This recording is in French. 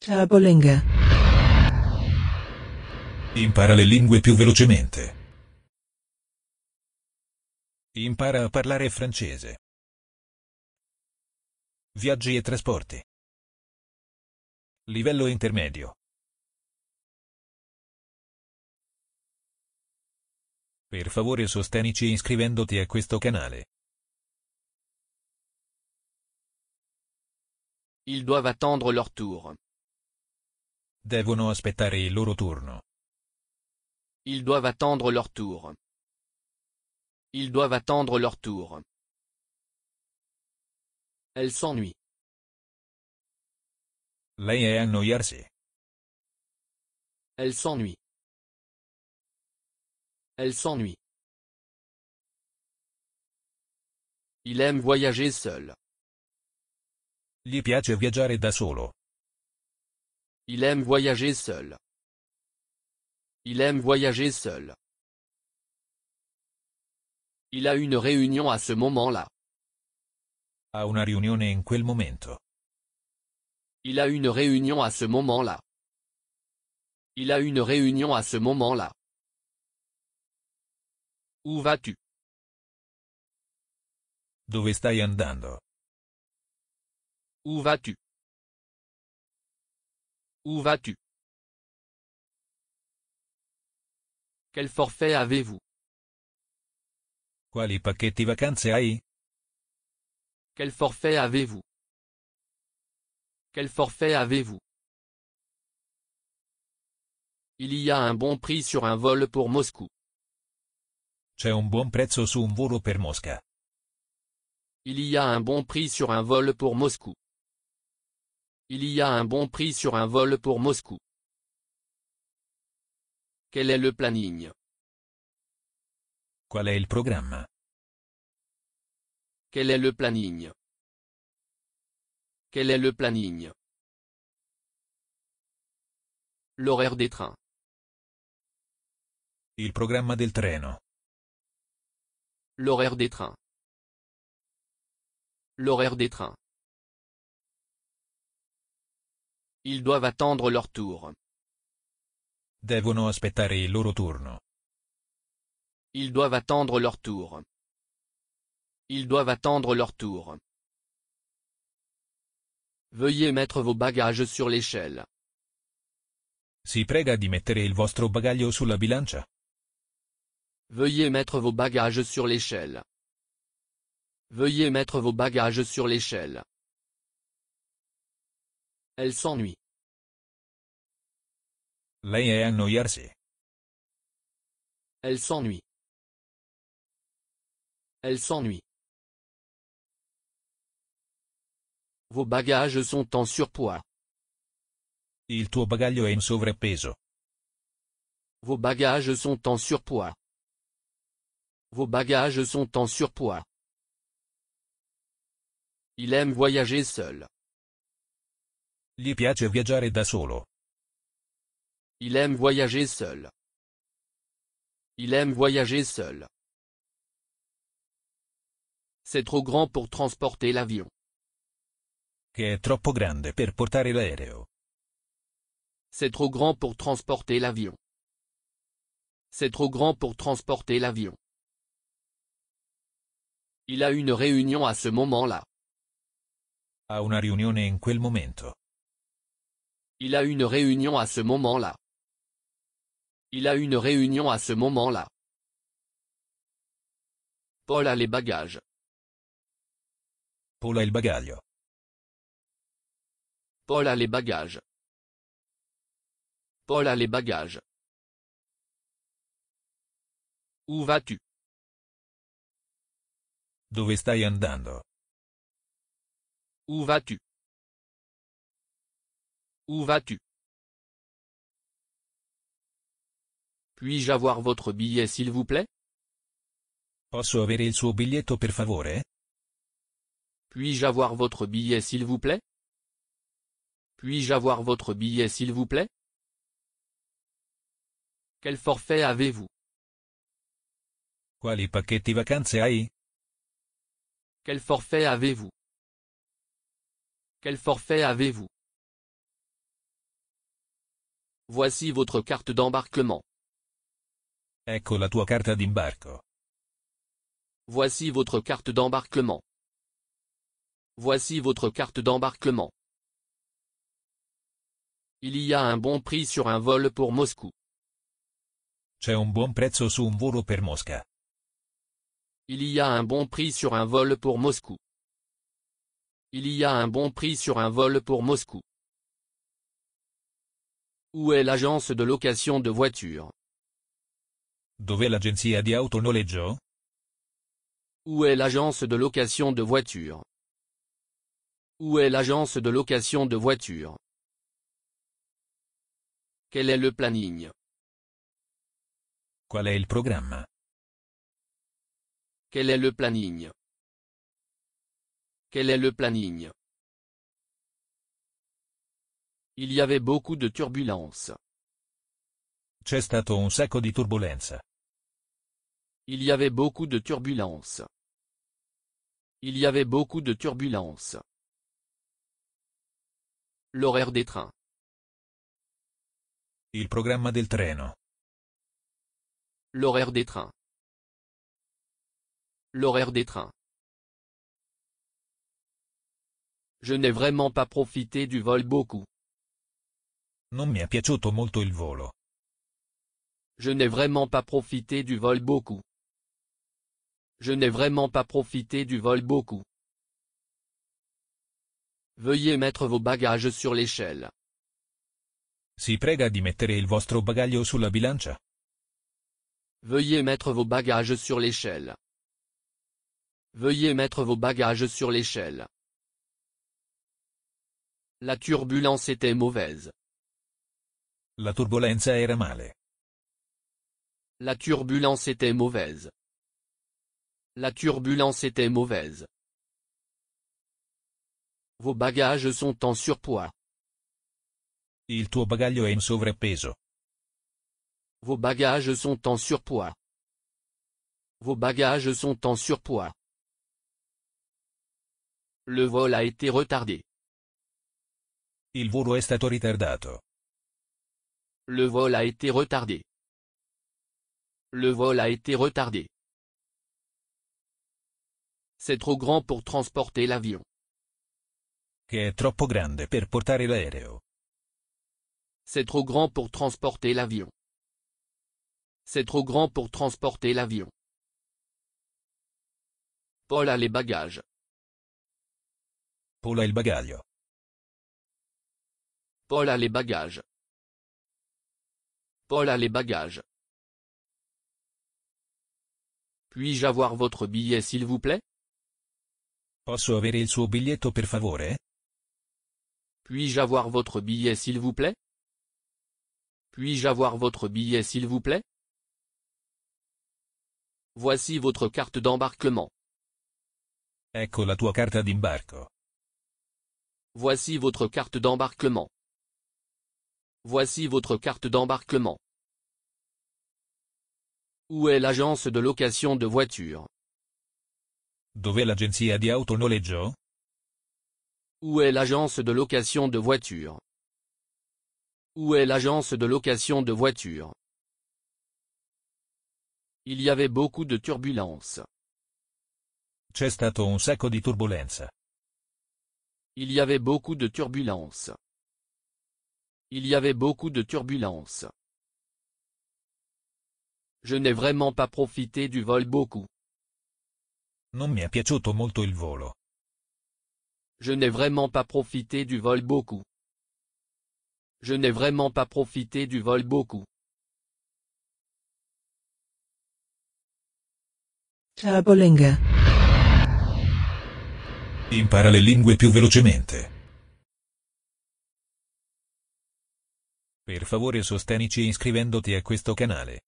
Turbolingue. Impara le lingue più velocemente. Impara a parlare francese. Viaggi e trasporti. Livello intermedio. Per favore sostenici iscrivendoti a questo canale. Ils doivent attendre leur tour. Devono aspettare il loro turno. Ils doivent attendre leur tour. Ils doivent attendre leur tour. Elle s'ennuie. Lei è annoiarsi. Elle s'ennuie. Elle s'ennuie. Il aime voyager seul. Gli piace viaggiare da solo. Il aime voyager seul. Il aime voyager seul. Il a une réunion à ce moment-là. Ha una riunione in quel momento. Il a une réunion à ce moment-là. Il a une réunion à ce moment-là. Où vas-tu? Dove stai andando? Où vas-tu? Où vas-tu? Quel forfait avez-vous? Quali pacchetti vacanze hai? Quel forfait avez-vous? Quel forfait avez-vous? Il y a un bon prix sur un vol pour Moscou. C'è un buon prezzo su un volo per Mosca. Il y a un bon prix sur un vol pour Moscou. Il y a un bon prix sur un vol pour Moscou. Quel est le planning? Qual è il programma? Quel est le planning? Quel est le planning? L'horaire des trains. Il programma del treno. L'horaire des trains. L'horaire des trains. Ils doivent attendre leur tour. Devono aspettare il loro turno. Ils doivent attendre leur tour. Ils doivent attendre leur tour. Veuillez mettre vos bagages sur l'échelle. Si prega di mettere il vostro bagaglio sulla bilancia. Veuillez mettre vos bagages sur l'échelle. Veuillez mettre vos bagages sur l'échelle. Elle s'ennuie. Lei è annoiarsi. Elle s'ennuie. Elle s'ennuie. Vos bagages sont en surpoids. Il tuo bagaglio è in sovrappeso. Vos bagages sont en surpoids. Vos bagages sont en surpoids. Il aime voyager seul. Gli piace viaggiare da solo. Il aime voyager seul. Il aime voyager seul. C'est trop grand pour transporter l'avion. Che è troppo grande per portare l'aereo. C'est trop grand pour transporter l'avion. C'est trop grand pour transporter l'avion. Il a une réunion à ce moment-là. Ha una riunione in quel momento. Il a une réunion à ce moment-là. Il a une réunion à ce moment-là. Paul a les bagages. Paul ha il bagaglio. Paul a les bagages. Paul a les bagages. Où vas-tu? Dove stai andando? Où vas-tu? Où vas-tu? Puis-je avoir votre billet s'il vous plaît? Posso avere il suo biglietto per favore? Puis-je avoir votre billet s'il vous plaît? Puis-je avoir votre billet s'il vous plaît? Quel forfait avez-vous? Quali pacchetti vacanze hai? Quel forfait avez-vous? Quel forfait avez-vous? Voici votre carte d'embarquement. Ecco la tua carta d'imbarco. Voici votre carte d'embarquement. Voici votre carte d'embarquement. Il y a un bon prix sur un vol pour Moscou. C'è un buon prezzo su un volo per Mosca. Il y a un bon prix sur un vol pour Moscou. Il y a un bon prix sur un vol pour Moscou. Où est l'agence de location de voitures? Dov'è l'agenzia di autonoleggio? Où est l'agence de location de voitures? Où est l'agence de location de voitures? Quel est le planning? Qual è il programma? Quel est le planning? Quel est le planning? Il y avait beaucoup de turbulences. C'è stato un sacco di turbolenza. Il y avait beaucoup de turbulences. Il y avait beaucoup de turbulences. L'horaire des trains. Il programma del treno. L'horaire des trains. L'horaire des trains. Je n'ai vraiment pas profité du vol beaucoup. Non mi è piaciuto molto il volo. Je n'ai vraiment pas profité du vol beaucoup. Je n'ai vraiment pas profité du vol beaucoup. Veuillez mettre vos bagages sur l'échelle. Si prega di mettere il vostro bagaglio sulla bilancia. Veuillez mettre vos bagages sur l'échelle. Veuillez mettre vos bagages sur l'échelle. La turbulence était mauvaise. La turbolenza era male. La turbulence était mauvaise. La turbulence était mauvaise. Vos bagages sont en surpoids. Il tuo bagaglio è in sovrappeso. Vos bagages sont en surpoids. Vos bagages sont en surpoids. Le vol a été retardé. Il volo è stato ritardato. Le vol a été retardé. Le vol a été retardé. C'est trop grand pour transporter l'avion. Che è troppo grande per portare l'aereo. C'est trop grand pour transporter l'avion. C'est trop grand pour transporter l'avion. Paul a les bagages. Paul ha il bagaglio. Paul a les bagages. Paul a les bagages. Puis-je avoir votre billet s'il vous plaît? Posso avere il suo biglietto per favore? Puis-je avoir votre billet s'il vous plaît? Puis-je avoir votre billet s'il vous plaît? Voici votre carte d'embarquement. Ecco la tua carta d'imbarco. Voici votre carte d'embarquement. Voici votre carte d'embarquement. Où est l'agence de location de voitures? Dov'è l'agenzia di autonoleggio? Où est l'agence de location de voitures? Où est l'agence de location de voitures? Il y avait beaucoup de turbulences. C'è stato un sacco di turbolenza. Il y avait beaucoup de turbulences. Il y avait beaucoup de turbulences. Je n'ai vraiment pas profité du vol beaucoup. Non mi è piaciuto molto il volo. Je n'ai vraiment pas profité du vol beaucoup. Je n'ai vraiment pas profité du vol beaucoup. Turbolinga. Impara le lingue più velocemente. Per favore sostenici iscrivendoti a questo canale.